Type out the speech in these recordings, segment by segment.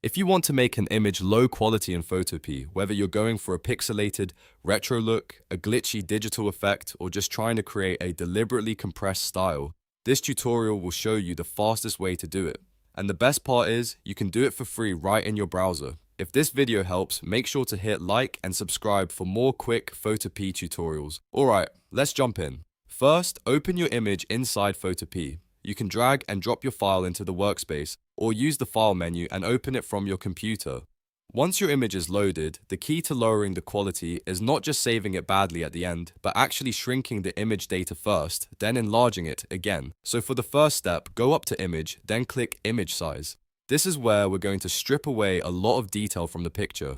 If you want to make an image low quality in Photopea, whether you're going for a pixelated, retro look, a glitchy digital effect, or just trying to create a deliberately compressed style, this tutorial will show you the fastest way to do it. And the best part is, you can do it for free right in your browser. If this video helps, make sure to hit like and subscribe for more quick Photopea tutorials. Alright, let's jump in. First, open your image inside Photopea. You can drag and drop your file into the workspace, or use the file menu and open it from your computer. Once your image is loaded, the key to lowering the quality is not just saving it badly at the end, but actually shrinking the image data first, then enlarging it again. So for the first step, go up to Image, then click Image Size. This is where we're going to strip away a lot of detail from the picture.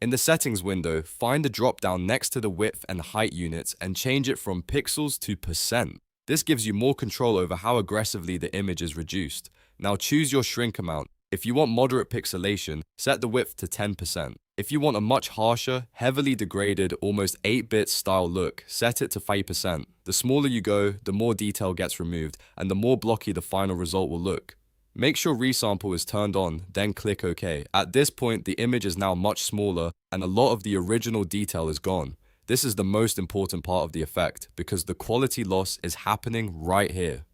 In the Settings window, find the drop-down next to the width and height units and change it from pixels to percent. This gives you more control over how aggressively the image is reduced. Now choose your shrink amount. If you want moderate pixelation, set the width to 10%. If you want a much harsher, heavily degraded, almost 8-bit style look, set it to 5%. The smaller you go, the more detail gets removed, and the more blocky the final result will look. Make sure resample is turned on, then click OK. At this point, the image is now much smaller, and a lot of the original detail is gone. This is the most important part of the effect, because the quality loss is happening right here.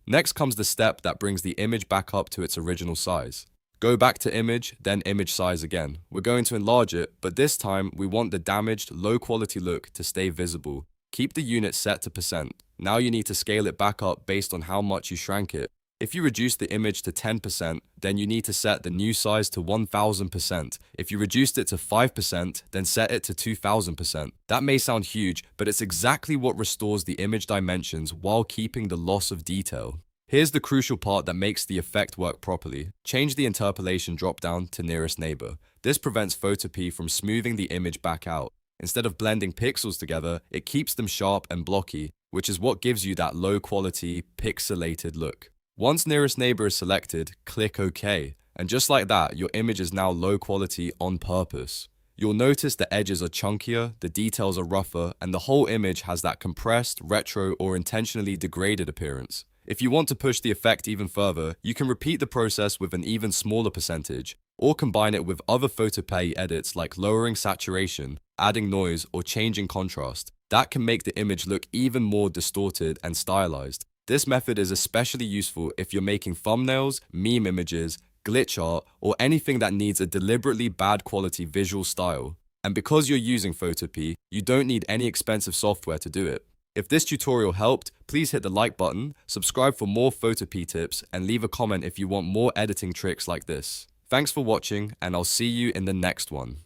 Next comes the step that brings the image back up to its original size. Go back to Image, then Image Size again. We're going to enlarge it, but this time we want the damaged, low quality look to stay visible. Keep the unit set to percent. Now you need to scale it back up based on how much you shrank it. If you reduce the image to 10%, then you need to set the new size to 1000%. If you reduced it to 5%, then set it to 2000%. That may sound huge, but it's exactly what restores the image dimensions while keeping the loss of detail. Here's the crucial part that makes the effect work properly. Change the Interpolation dropdown to Nearest Neighbor. This prevents Photopea from smoothing the image back out. Instead of blending pixels together, it keeps them sharp and blocky, which is what gives you that low quality, pixelated look. Once Nearest Neighbor is selected, click OK. And just like that, your image is now low quality on purpose. You'll notice the edges are chunkier, the details are rougher, and the whole image has that compressed, retro, or intentionally degraded appearance. If you want to push the effect even further, you can repeat the process with an even smaller percentage, or combine it with other Photopea edits like lowering saturation, adding noise, or changing contrast. That can make the image look even more distorted and stylized. This method is especially useful if you're making thumbnails, meme images, glitch art, or anything that needs a deliberately bad quality visual style. And because you're using Photopea, you don't need any expensive software to do it. If this tutorial helped, please hit the like button, subscribe for more Photopea tips, and leave a comment if you want more editing tricks like this. Thanks for watching, and I'll see you in the next one.